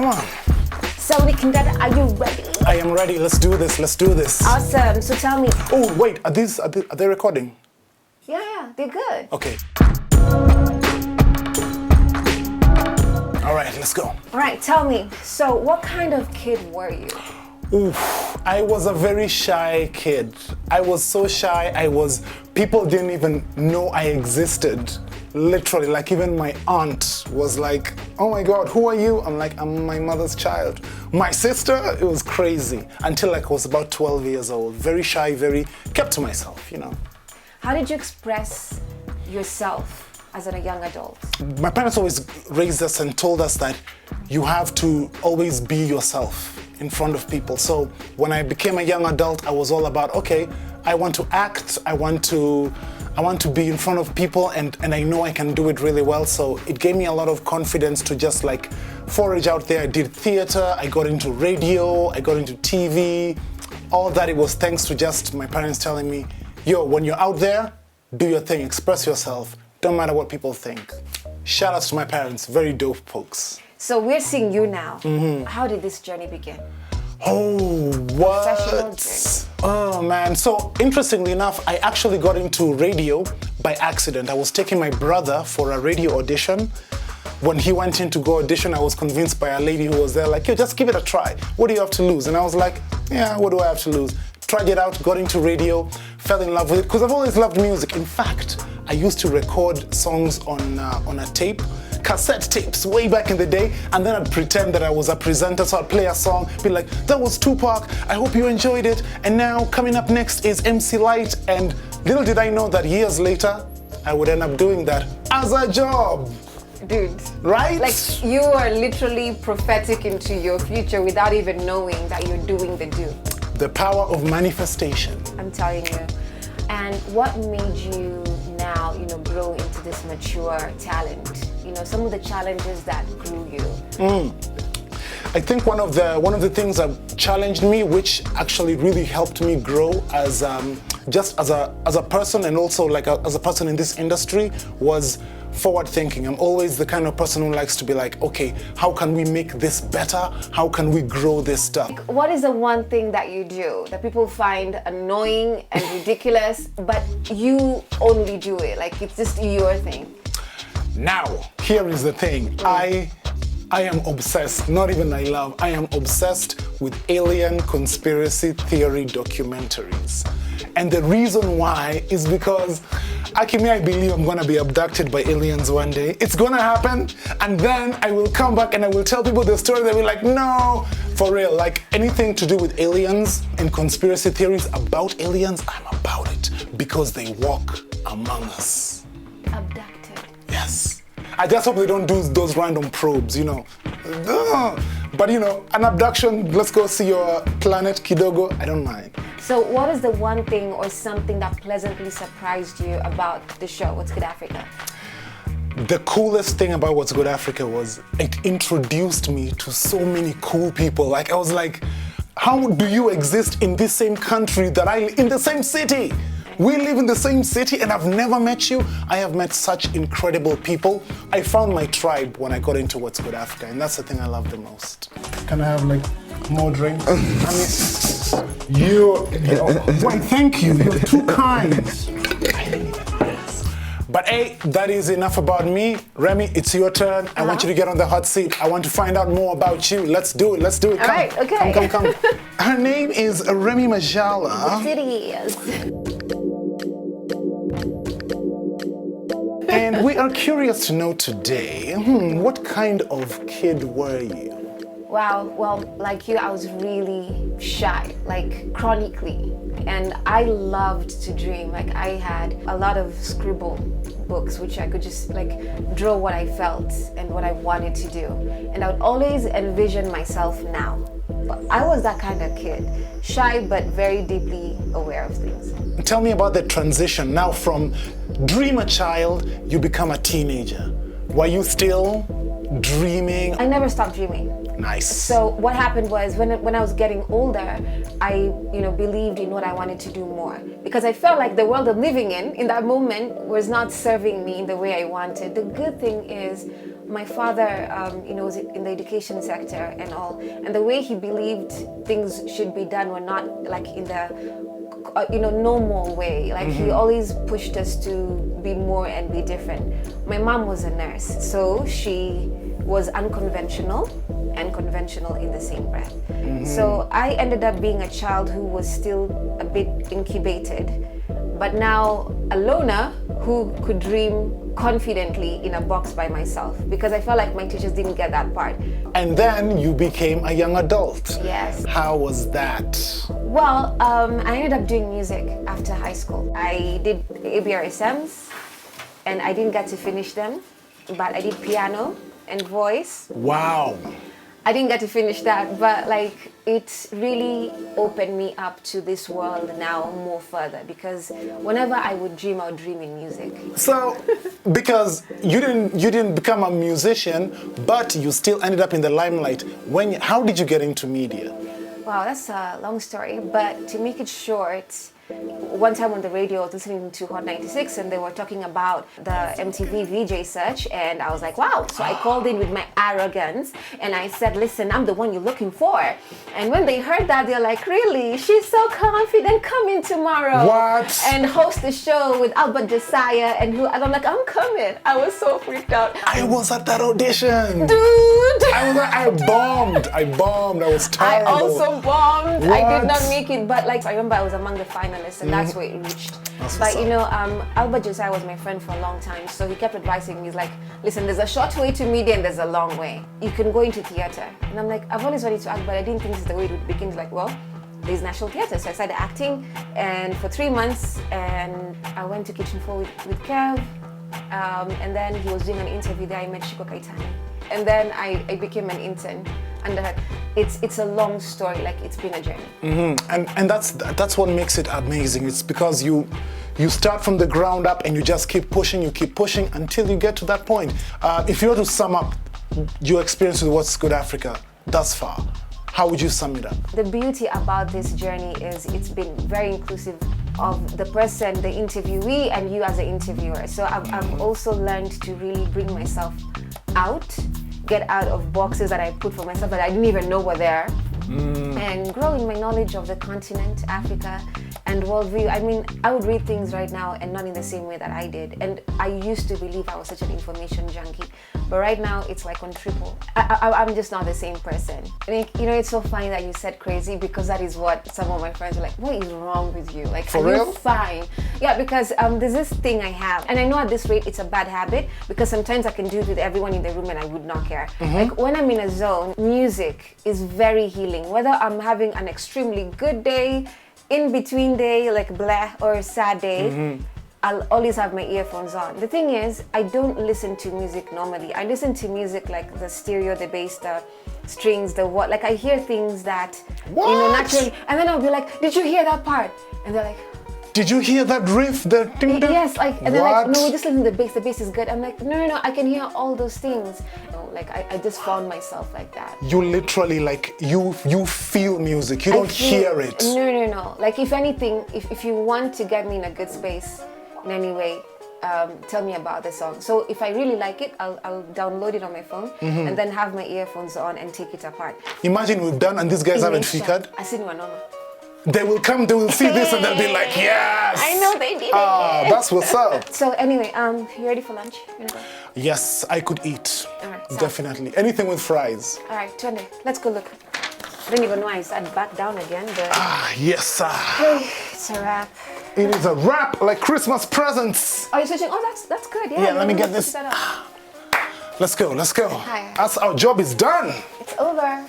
on. So Nikindada, are you ready? I am ready. Let's do this. Let's do this. Awesome. So tell me. Oh, wait. Are they recording? Yeah, they're good. Okay. All right, let's go. All right, tell me. So what kind of kid were you? Oof, I was a very shy kid. I was so shy, people didn't even know I existed. Literally, like even my aunt was like, oh my God, who are you? I'm like, I'm my mother's child. My sister, it was crazy. Until like I was about 12 years old. Very shy, very kept to myself, you know. How did you express yourself as a young adult? My parents always raised us and told us that you have to always be yourself in front of people. So when I became a young adult, I was all about, okay, I want to act, I want to be in front of people and I know I can do it really well. So it gave me a lot of confidence to just like forage out there. I did theater, I got into radio, I got into TV. All that, it was thanks to just my parents telling me, yo, when you're out there, do your thing, express yourself. Don't matter what people think. Shout outs to my parents, very dope folks. So we're seeing you now. Mm-hmm. How did this journey begin? Oh, what? Oh man, so interestingly enough, I actually got into radio by accident. I was taking my brother for a radio audition. When he went in to go audition, I was convinced by a lady who was there like, yo, just give it a try. What do you have to lose? And I was like, yeah, what do I have to lose? Tried it out, got into radio, fell in love with it, because I've always loved music. In fact, I used to record songs on a tape, cassette tapes way back in the day, and then I'd pretend that I was a presenter, so I'd play a song, be like, that was Tupac, I hope you enjoyed it, and now coming up next is MC Lyte, and little did I know that years later, I would end up doing that as a job. Dude. Right? Like you are literally prophetic into your future without even knowing that you're doing the do. The power of manifestation. I'm telling you. And what made you now, grow into this mature talent? Some of the challenges that grew you. I think one of the things that challenged me, which actually really helped me grow as just as a person and also like as a person in this industry, was forward thinking. I'm always the kind of person who likes to be like, okay, how can we make this better? How can we grow this stuff? What is the one thing that you do that people find annoying and ridiculous, but you only do it? Like it's just your thing. Now, here is the thing. I am obsessed, not even I am obsessed with alien conspiracy theory documentaries. And the reason why is because I believe I'm gonna be abducted by aliens one day. It's gonna happen, and then I will come back and I will tell people the story. They'll be like, no, for real, like anything to do with aliens and conspiracy theories about aliens, I'm about it because they walk among us. Abducted. Yes. I just hope they don't do those random probes, But an abduction, let's go see your planet, Kidogo, I don't mind. So what is the one thing or something that pleasantly surprised you about the show, What's Good Africa? The coolest thing about What's Good Africa was it introduced me to so many cool people. Like I was like, how do you exist in this same country in the same city? We live in the same city and I've never met you. I have met such incredible people. I found my tribe when I got into What's Good Africa, and that's the thing I love the most. Can I have more drinks? Why, thank you. You're too kind. But hey, that is enough about me. Remy, it's your turn. I want you to get on the hot seat. I want to find out more about you. Let's do it. Come. All right, okay. Come. Her name is Remy Majala. Yes, it is. And we are curious to know today, what kind of kid were you? Wow, well, like you, I was really shy, like chronically. And I loved to dream. Like I had a lot of scribble books, which I could just draw what I felt and what I wanted to do. And I would always envision myself now. But I was that kind of kid, shy but very deeply aware of things. Tell me about the transition now from dream a child, you become a teenager. Were you still dreaming? I never stopped dreaming. Nice. So what happened was when I was getting older, I believed in what I wanted to do more, because I felt like the world I'm living in that moment was not serving me in the way I wanted. The good thing is my father, was in the education sector and all, and the way he believed things should be done were not like in the normal way. Like he always pushed us to be more and be different. My mom was a nurse, so she was unconventional and conventional in the same breath. So I ended up being a child who was still a bit incubated, but now a loner who could dream confidently in a box by myself, because I felt like my teachers didn't get that part. And then you became a young adult. Yes. How was that? Well, I ended up doing music after high school. I did ABRSMs, and I didn't get to finish them, but I did piano and voice. Wow. I didn't get to finish that, but like it really opened me up to this world now more further, because whenever I would dream in music. So, because you didn't become a musician, but you still ended up in the limelight. How did you get into media? Wow, that's a long story, but to make it short, one time on the radio I was listening to Hot 96 and they were talking about the MTV VJ search, and I was like, wow. So I called in with my arrogance and I said, listen, I'm the one you're looking for. And when they heard that, they're like, really? She's so confident, come in tomorrow. What? And host the show with Albert Josiah and I'm like, I'm coming. I was so freaked out. I was at that audition. Dude! I bombed. I was I terrible. also bombed. I What? did not make it, but like I remember I was among the finalists, and that's where it reached. That's But what's Albert Josiah was my friend for a long time, so he kept advising me. He's like, listen, there's a short way to media and there's a long way. You can go into theater. And I'm like, I've always wanted to act, but I didn't think this is the way it would begin. He's like, well, there's National Theatre. So I started acting, and for 3 months, and I went to Kitchen 4 with Kev, and then he was doing an interview there. I met Shiko Kaitani. And then I became an intern under her. It's a long story, like it's been a journey. And that's what makes it amazing. It's because you start from the ground up and you just keep pushing until you get to that point. If you were to sum up your experience with What's Good Africa thus far, how would you sum it up? The beauty about this journey is it's been very inclusive of the person, the interviewee, and you as an interviewer. So I've also learned to really bring myself out, get out of boxes that I put for myself that I didn't even know were there, and grow in my knowledge of the continent, Africa, and worldview. I mean, I would read things right now and not in the same way that I did. And I used to believe I was such an information junkie, but right now it's like on triple. I'm just not the same person. I think, it's so funny that you said crazy, because that is what some of my friends are like, what is wrong with you? Like, For are real? you fine? Yeah, because there's this thing I have, and I know at this rate it's a bad habit, because sometimes I can do it with everyone in the room and I would not care. Like when I'm in a zone, music is very healing. Whether I'm having an extremely good day, in between day, like blah, or a sad day, I'll always have my earphones on. The thing is, I don't listen to music normally. I listen to music like the stereo, the bass, the strings, the what. Like I hear things that, naturally. And then I'll be like, did you hear that part? And they're like, did you hear that riff? The ding, ding? yes, like, and they're like, What? no, just listen to the bass is good. I'm like, no, I can hear all those things. Like I just found myself like that. You literally, like, you feel music, you don't hear it. No. Like if anything, if you want to get me in a good space in any way, tell me about the song. So if I really like it, I'll download it on my phone and then have my earphones on and take it apart. Imagine we've done and these guys haven't figured. I see Wanoma. They will come, they will see this and they'll be like, yes! I know they did Ah, that's what's up. So anyway, you ready for lunch? You wanna go? Yes, I could eat. All right, so- Definitely. Anything with fries. All right, Tunde, let's go look. I don't even know I sat back down again, but Ah, yes, sir. it's a wrap. It is a wrap, like Christmas presents. Oh, you're switching? Oh, that's good. Yeah, Yeah, let me get let's this. switch that up. Let's go. Hi. That's our job is done. It's over.